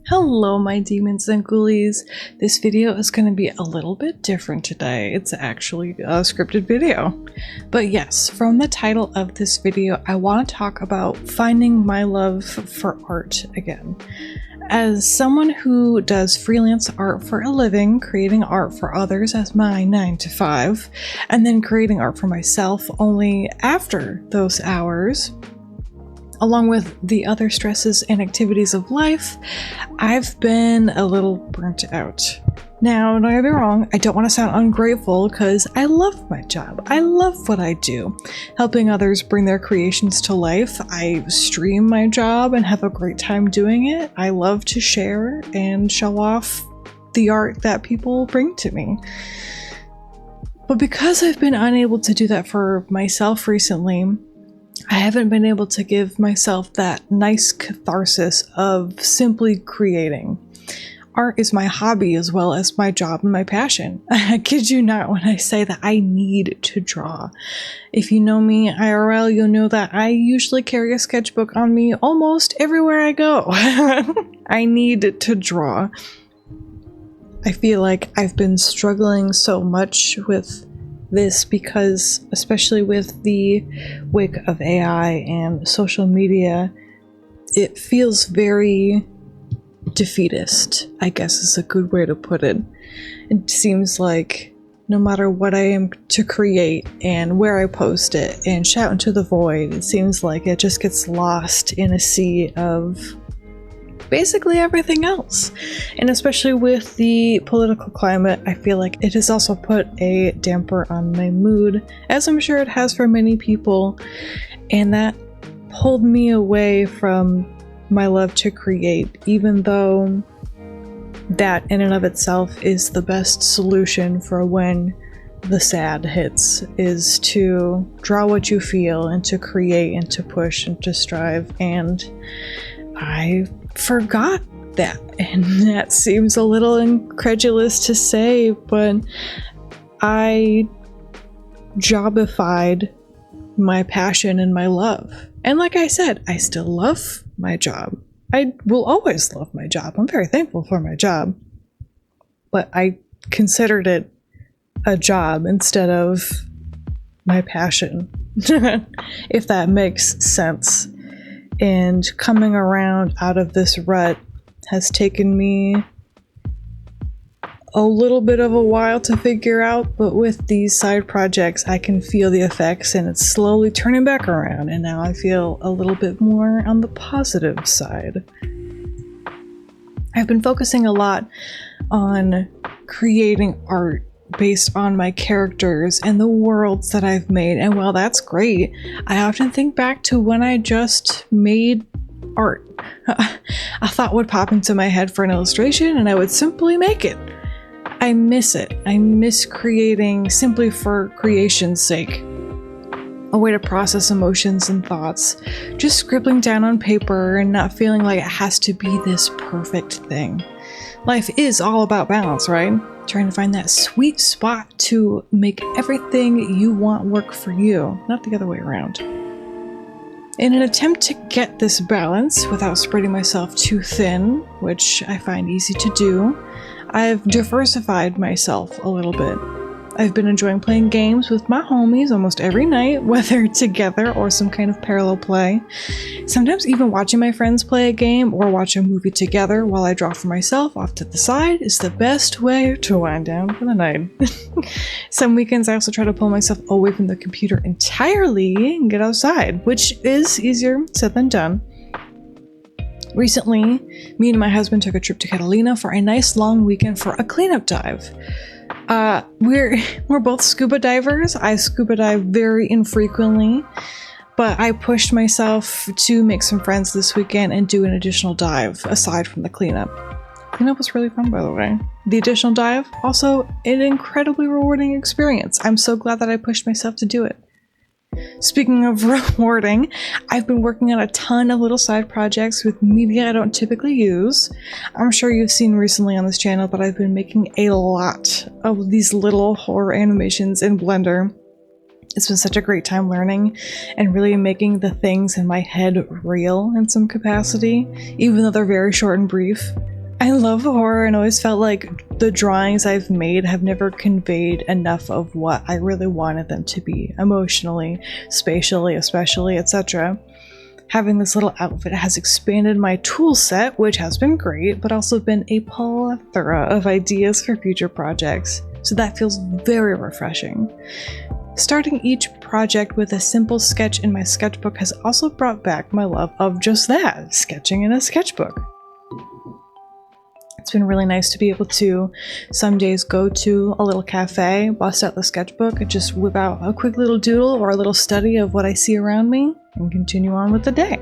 Hello my demons and ghoulies. This video is going to be a little bit different today. It's actually a scripted video. But yes, from the title of this video, I want to talk about finding my love for art again. As someone who does freelance art for a living, creating art for others as my 9 to 5, and then creating art for myself only after those hours, along with the other stresses and activities of life, I've been a little burnt out. Now, don't get me wrong, I don't want to sound ungrateful because I love my job. I love what I do, helping others bring their creations to life. I stream my job and have a great time doing it. I love to share and show off the art that people bring to me. But because I've been unable to do that for myself recently, I haven't been able to give myself that nice catharsis of simply creating. Art is my hobby as well as my job and my passion. I kid you not when I say that I need to draw. If you know me IRL, you'll know that I usually carry a sketchbook on me almost everywhere I go. I need to draw. I feel like I've been struggling so much with this because, especially with the wake of AI and social media, it feels very defeatist, I guess is a good way to put it. It seems like no matter what I am to create and where I post it and shout into the void, it seems like it just gets lost in a sea of basically everything else. And especially with the political climate, I feel like it has also put a damper on my mood, as I'm sure it has for many people, and that pulled me away from my love to create, even though that in and of itself is the best solution for when the sad hits, is to draw what you feel and to create and to push and to strive. And I forgot that, and that seems a little incredulous to say, but I jobified my passion and my love. And like I said, I still love my job. I will always love my job. I'm very thankful for my job, but I considered it a job instead of my passion, if that makes sense. And coming around out of this rut has taken me a little bit of a while to figure out, but with these side projects I can feel the effects and it's slowly turning back around, and now I feel a little bit more on the positive side. I've been focusing a lot on creating art based on my characters and the worlds that I've made, and while that's great, I often think back to when I just made art. A thought would pop into my head for an illustration and I would simply make it. I miss it. I miss creating simply for creation's sake. A way to process emotions and thoughts. Just scribbling down on paper and not feeling like it has to be this perfect thing. Life is all about balance, right? Trying to find that sweet spot to make everything you want work for you, not the other way around. In an attempt to get this balance without spreading myself too thin, which I find easy to do, I've diversified myself a little bit. I've been enjoying playing games with my homies almost every night, whether together or some kind of parallel play. Sometimes even watching my friends play a game or watch a movie together while I draw for myself off to the side is the best way to wind down for the night. Some weekends I also try to pull myself away from the computer entirely and get outside, which is easier said than done. Recently, me and my husband took a trip to Catalina for a nice long weekend for a cleanup dive. We're both scuba divers. I scuba dive very infrequently, but I pushed myself to make some friends this weekend and do an additional dive aside from the cleanup. Cleanup was really fun, by the way. The additional dive, also an incredibly rewarding experience. I'm so glad that I pushed myself to do it. Speaking of rewarding, I've been working on a ton of little side projects with media I don't typically use. I'm sure you've seen recently on this channel, but I've been making a lot of these little horror animations in Blender. It's been such a great time learning and really making the things in my head real in some capacity, even though they're very short and brief. I love horror and always felt like the drawings I've made have never conveyed enough of what I really wanted them to be, emotionally, spatially, especially, etc. Having this little outfit has expanded my tool set, which has been great, but also been a plethora of ideas for future projects. So that feels very refreshing. Starting each project with a simple sketch in my sketchbook has also brought back my love of just that, sketching in a sketchbook. It's been really nice to be able to some days go to a little cafe, bust out the sketchbook, and just whip out a quick little doodle or a little study of what I see around me and continue on with the day.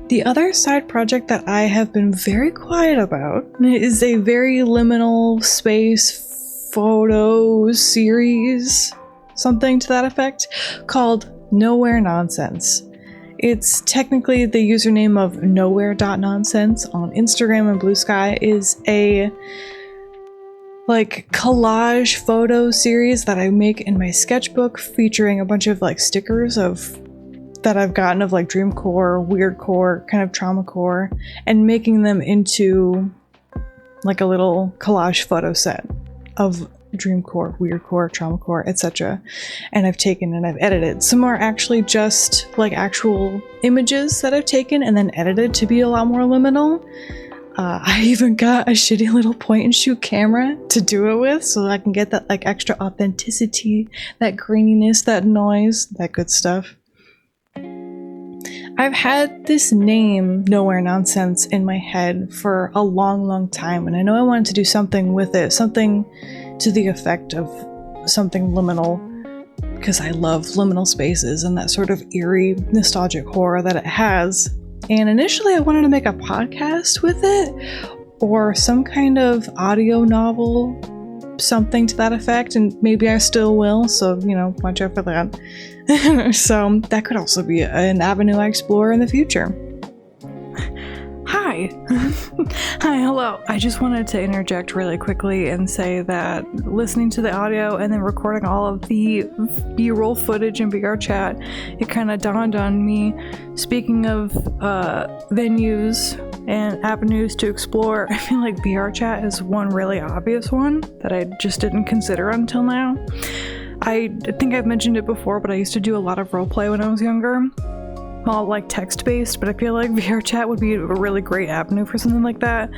The other side project that I have been very quiet about is a very liminal space photo series, something to that effect, called Nowhere Nonsense. It's technically the username of nowhere.nonsense on Instagram, and Blue Sky is a collage photo series that I make in my sketchbook, featuring a bunch of stickers that I've gotten of dreamcore, weirdcore, kind of traumacore, and making them into a little collage photo set of dreamcore, weirdcore, traumacore, etc. And I've taken and I've edited. Some are actually just actual images that I've taken and then edited to be a lot more liminal. I even got a shitty little point and shoot camera to do it with, so that I can get that extra authenticity, that graininess, that noise, that good stuff. I've had this name, Nowhere Nonsense, in my head for a long, long time, and I know I wanted to do something with it, something to the effect of something liminal, because I love liminal spaces and that sort of eerie, nostalgic horror that it has. And initially I wanted to make a podcast with it, or some kind of audio novel, something to that effect, and maybe I still will, so, watch out for that. So that could also be an avenue I explore in the future. Hi! Hi, hello. I just wanted to interject really quickly and say that listening to the audio and then recording all of the B-roll footage in VR chat, it kind of dawned on me, speaking of venues and avenues to explore, I feel like VR chat is one really obvious one that I just didn't consider until now. I think I've mentioned it before, but I used to do a lot of roleplay when I was younger. All text-based, but I feel like VR chat would be a really great avenue for something like that.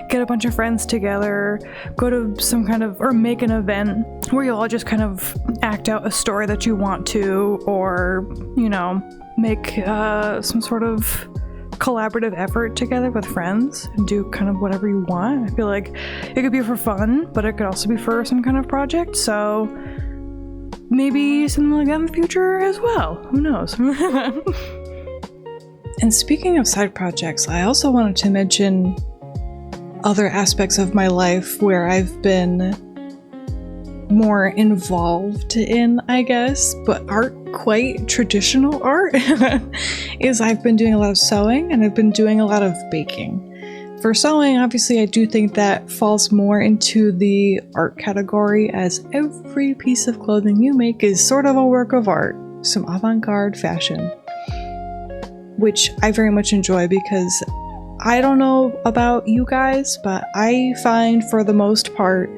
Get a bunch of friends together, go to some kind of, or make an event where you all just kind of act out a story that you want to, or, make some sort of collaborative effort together with friends and do kind of whatever you want. I feel like it could be for fun, but it could also be for some kind of project, so maybe something like that in the future as well. Who knows? And speaking of side projects, I also wanted to mention other aspects of my life where I've been more involved in, I guess, but aren't quite traditional art, is I've been doing a lot of sewing and I've been doing a lot of baking. For sewing, obviously, I do think that falls more into the art category, as every piece of clothing you make is sort of a work of art, some avant-garde fashion, which I very much enjoy, because I don't know about you guys, but I find for the most part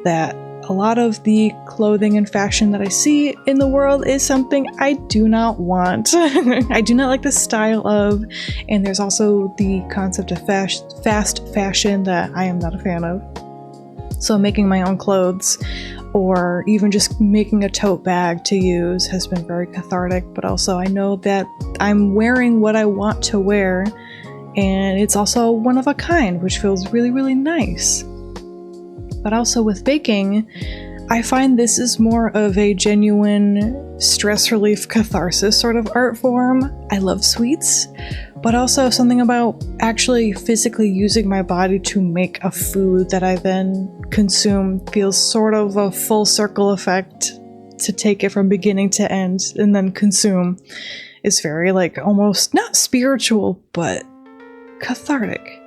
that a lot of the clothing and fashion that I see in the world is something I do not want. I do not like the style of, and there's also the concept of fast fashion that I am not a fan of. So making my own clothes, or even just making a tote bag to use, has been very cathartic, but also I know that I'm wearing what I want to wear, and it's also one of a kind, which feels really, really nice. But also with baking, I find this is more of a genuine stress relief catharsis sort of art form. I love sweets, but also something about actually physically using my body to make a food that I then consume feels sort of a full circle effect. To take it from beginning to end and then consume is very almost not spiritual, but cathartic.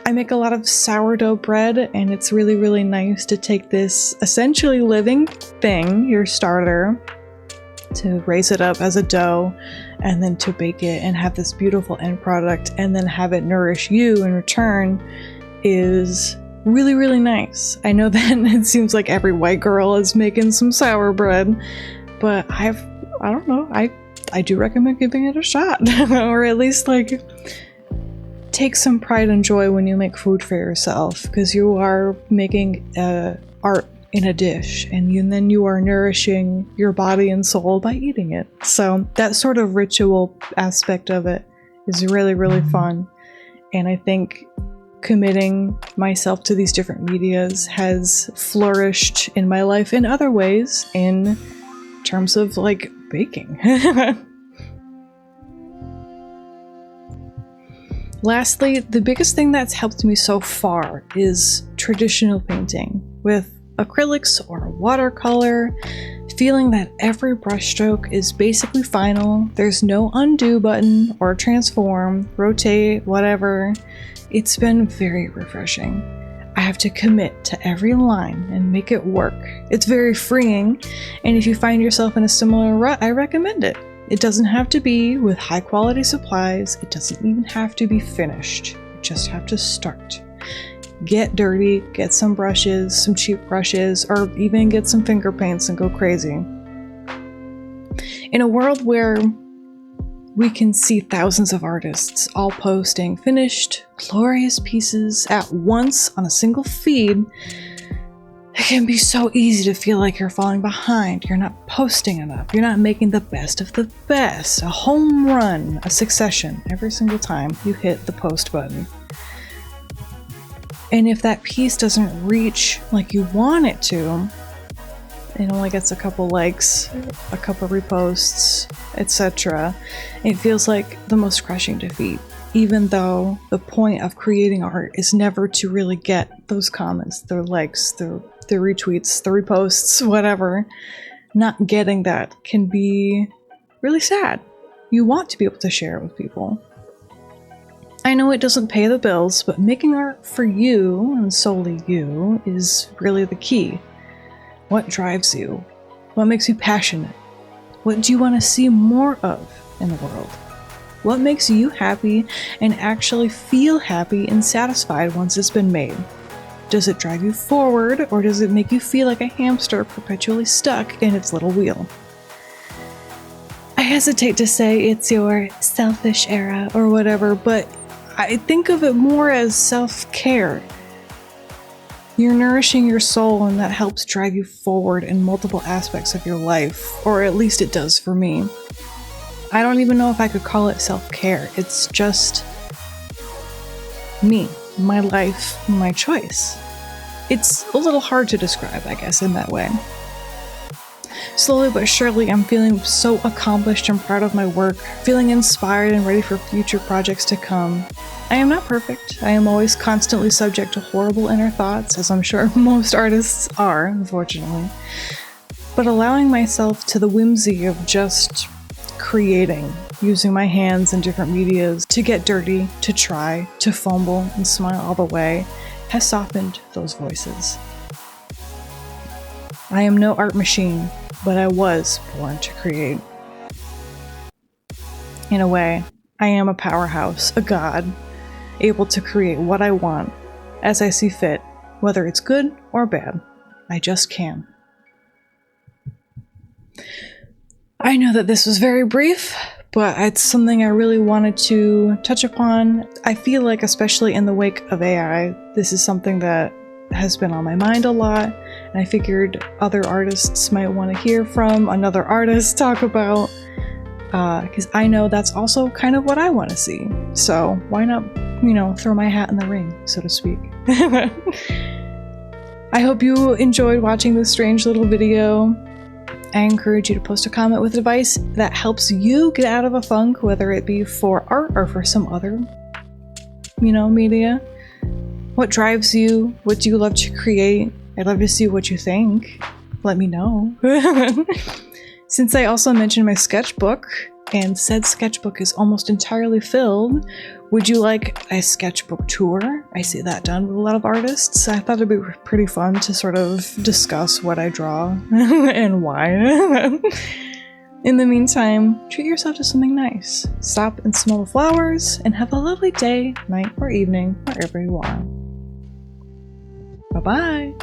I make a lot of sourdough bread, and it's really, really nice to take this essentially living thing, your starter, to raise it up as a dough, and then to bake it and have this beautiful end product, and then have it nourish you in return is really, really nice. I know that it seems like every white girl is making some sour bread, but I don't know, I do recommend giving it a shot, or at least like take some pride and joy when you make food for yourself, because you are making art in a dish, and then you are nourishing your body and soul by eating it. So that sort of ritual aspect of it is really, really fun. And I think committing myself to these different medias has flourished in my life in other ways, in terms of like baking. Lastly, the biggest thing that's helped me so far is traditional painting with acrylics or watercolor, feeling that every brushstroke is basically final. There's no undo button or transform, rotate, whatever. It's been very refreshing. I have to commit to every line and make it work. It's very freeing, and if you find yourself in a similar rut, I recommend it. It doesn't have to be with high quality supplies. It doesn't even have to be finished. You just have to start. Get dirty, get some brushes, some cheap brushes, or even get some finger paints and go crazy. In a world where we can see thousands of artists all posting finished, glorious pieces at once on a single feed, it can be so easy to feel like you're falling behind, you're not posting enough, you're not making the best of the best, a home run, a succession every single time you hit the post button. And if that piece doesn't reach like you want it to, it only gets a couple likes, a couple reposts, etc., it feels like the most crushing defeat, even though the point of creating art is never to really get those comments, the likes, the retweets, the reposts, whatever. Not getting that can be really sad. You want to be able to share it with people. I know it doesn't pay the bills, but making art for you, and solely you, is really the key. What drives you? What makes you passionate? What do you want to see more of in the world? What makes you happy and actually feel happy and satisfied once it's been made? Does it drive you forward, or does it make you feel like a hamster perpetually stuck in its little wheel? I hesitate to say it's your selfish era or whatever, but I think of it more as self-care. You're nourishing your soul, and that helps drive you forward in multiple aspects of your life, or at least it does for me. I don't even know if I could call it self-care. It's just me, my life, my choice. It's a little hard to describe, I guess, in that way. Slowly but surely, I'm feeling so accomplished and proud of my work, feeling inspired and ready for future projects to come. I am not perfect. I am always constantly subject to horrible inner thoughts, as I'm sure most artists are, unfortunately. But allowing myself to the whimsy of just creating, using my hands in different medias, to get dirty, to try, to fumble, and smile all the way, has softened those voices. I am no art machine, but I was born to create. In a way, I am a powerhouse, a god, able to create what I want, as I see fit, whether it's good or bad. I just can. I know that this was very brief, but it's something I really wanted to touch upon. I feel like, especially in the wake of AI, this is something that has been on my mind a lot, and I figured other artists might want to hear from another artist talk about, because I know that's also kind of what I want to see. So why not, throw my hat in the ring, so to speak. I hope you enjoyed watching this strange little video. I encourage you to post a comment with advice that helps you get out of a funk, whether it be for art or for some other, media. What drives you? What do you love to create? I'd love to see what you think. Let me know. Since I also mentioned my sketchbook, and said sketchbook is almost entirely filled. Would you like a sketchbook tour? I see that done with a lot of artists. I thought it'd be pretty fun to sort of discuss what I draw and why. In the meantime, treat yourself to something nice. Stop and smell the flowers, and have a lovely day, night, or evening, wherever you are. Bye-bye!